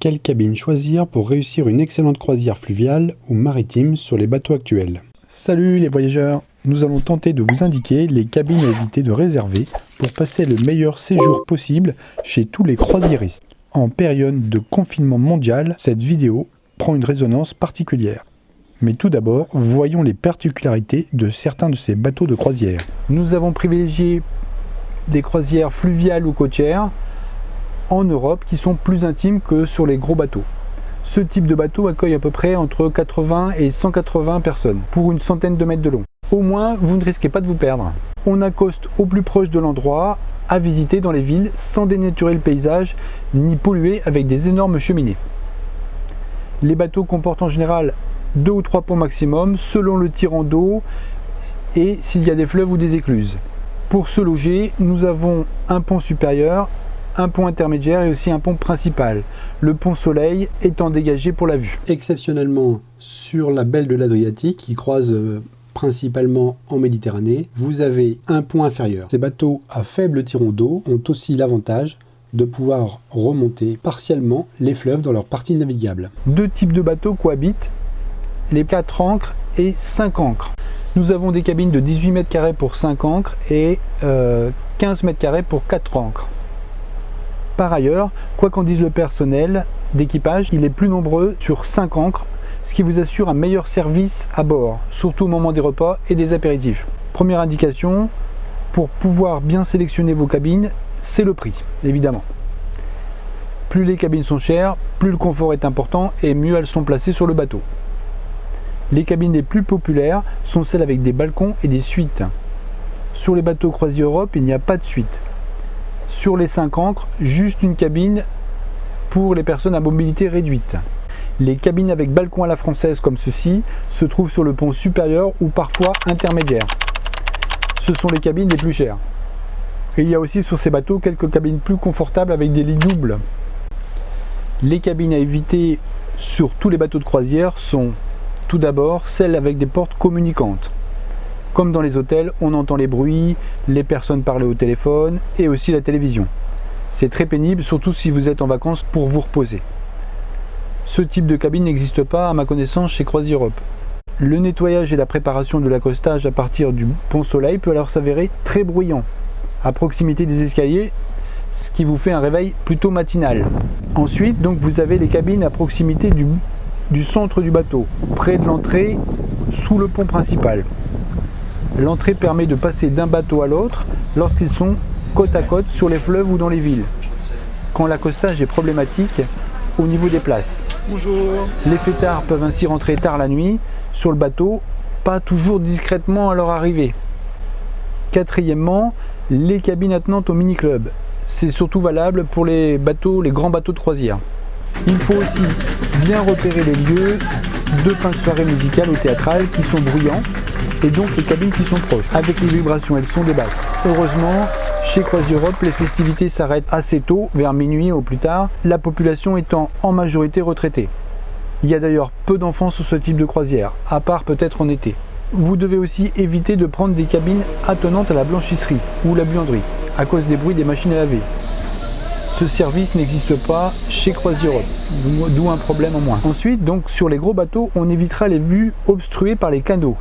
Quelle cabine choisir pour réussir une excellente croisière fluviale ou maritime sur les bateaux actuels? Salut les voyageurs! Nous allons tenter de vous indiquer les cabines à éviter de réserver pour passer le meilleur séjour possible chez tous les croisiéristes. En période de confinement mondial, cette vidéo prend une résonance particulière. Mais tout d'abord, voyons les particularités de certains de ces bateaux de croisière. Nous avons privilégié des croisières fluviales ou côtières en Europe qui sont plus intimes que sur les gros bateaux. Ce type de bateau accueille à peu près entre 80 et 180 personnes pour une centaine de mètres de long. Au moins, vous ne risquez pas de vous perdre. On accoste au plus proche de l'endroit à visiter dans les villes sans dénaturer le paysage ni polluer avec des énormes cheminées. Les bateaux comportent en général 2 ou 3 ponts maximum selon le tirant d'eau et s'il y a des fleuves ou des écluses. Pour se loger, nous avons un pont supérieur, un pont intermédiaire et aussi un pont principal, le pont Soleil étant dégagé pour la vue. Exceptionnellement, sur la Belle de l'Adriatique, qui croise principalement en Méditerranée, vous avez un pont inférieur. Ces bateaux à faible tirant d'eau ont aussi l'avantage de pouvoir remonter partiellement les fleuves dans leur partie navigable. Deux types de bateaux cohabitent, les 4 ancres et 5 ancres. Nous avons des cabines de 18 mètres carrés pour 5 ancres et 15 mètres carrés pour 4 ancres. Par ailleurs, quoi qu'en dise le personnel d'équipage, il est plus nombreux sur 5 ancres, ce qui vous assure un meilleur service à bord, surtout au moment des repas et des apéritifs. Première indication, pour pouvoir bien sélectionner vos cabines, c'est le prix, évidemment. Plus les cabines sont chères, plus le confort est important et mieux elles sont placées sur le bateau. Les cabines les plus populaires sont celles avec des balcons et des suites. Sur les bateaux croisière Europe, il n'y a pas de suite. Sur les 5 ancres, juste une cabine pour les personnes à mobilité réduite. Les cabines avec balcon à la française comme ceci se trouvent sur le pont supérieur ou parfois intermédiaire. Ce sont les cabines les plus chères. Et il y a aussi sur ces bateaux quelques cabines plus confortables avec des lits doubles. Les cabines à éviter sur tous les bateaux de croisière sont tout d'abord celles avec des portes communicantes. Comme dans les hôtels, on entend les bruits, les personnes parler au téléphone et aussi la télévision. C'est très pénible, surtout si vous êtes en vacances pour vous reposer. Ce type de cabine n'existe pas à ma connaissance chez Croisière Europe. Le nettoyage et la préparation de l'accostage à partir du pont Soleil peut alors s'avérer très bruyant, à proximité des escaliers, ce qui vous fait un réveil plutôt matinal. Ensuite, donc, vous avez les cabines à proximité du centre du bateau, près de l'entrée, sous le pont principal. L'entrée permet de passer d'un bateau à l'autre lorsqu'ils sont côte à côte sur les fleuves ou dans les villes, quand l'accostage est problématique au niveau des places. Bonjour. Les fêtards peuvent ainsi rentrer tard la nuit sur le bateau, pas toujours discrètement à leur arrivée. Quatrièmement, les cabines attenantes au mini-club. C'est surtout valable pour les grands bateaux de croisière. Il faut aussi bien repérer les lieux de fin de soirée musicale ou théâtrale qui sont bruyants et donc les cabines qui sont proches. Avec les vibrations et le son des basses. Heureusement, chez Croisière Europe, les festivités s'arrêtent assez tôt, vers minuit ou plus tard, la population étant en majorité retraitée. Il y a d'ailleurs peu d'enfants sur ce type de croisière, à part peut-être en été. Vous devez aussi éviter de prendre des cabines attenantes à la blanchisserie ou la buanderie, à cause des bruits des machines à laver. Ce service n'existe pas chez Croisière Europe, d'où un problème en moins. Ensuite, donc, sur les gros bateaux, on évitera les vues obstruées par les canaux.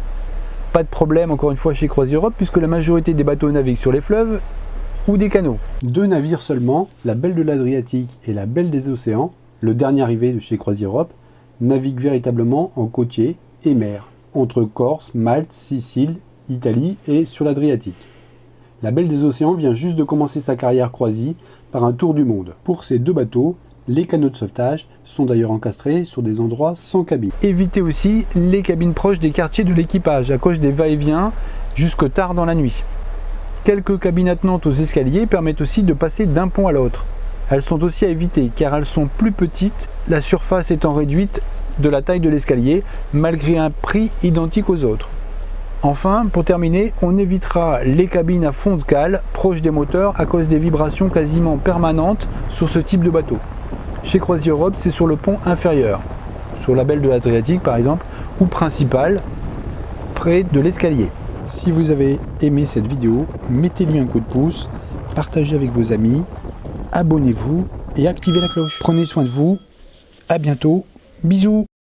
Pas de problème encore une fois chez Croisière Europe puisque la majorité des bateaux naviguent sur les fleuves ou des canaux. 2 navires seulement, la Belle de l'Adriatique et la Belle des Océans, le dernier arrivé de chez Croisière Europe, naviguent véritablement en côtier et mer, entre Corse, Malte, Sicile, Italie et sur l'Adriatique. La Belle des Océans vient juste de commencer sa carrière croisie par un tour du monde. Pour ces 2 bateaux, les canots de sauvetage sont d'ailleurs encastrés sur des endroits sans cabine. Évitez aussi les cabines proches des quartiers de l'équipage, à cause des va-et-vient jusque tard dans la nuit. Quelques cabines attenantes aux escaliers permettent aussi de passer d'un pont à l'autre. Elles sont aussi à éviter car elles sont plus petites, la surface étant réduite de la taille de l'escalier, malgré un prix identique aux autres. Enfin, pour terminer, on évitera les cabines à fond de cale, proches des moteurs, à cause des vibrations quasiment permanentes sur ce type de bateau. Chez Croisière Europe, c'est sur le pont inférieur, sur la Belle de l'Adriatique par exemple, ou principal, près de l'escalier. Si vous avez aimé cette vidéo, mettez-lui un coup de pouce, partagez avec vos amis, abonnez-vous et activez la cloche. Prenez soin de vous à bientôt, bisous.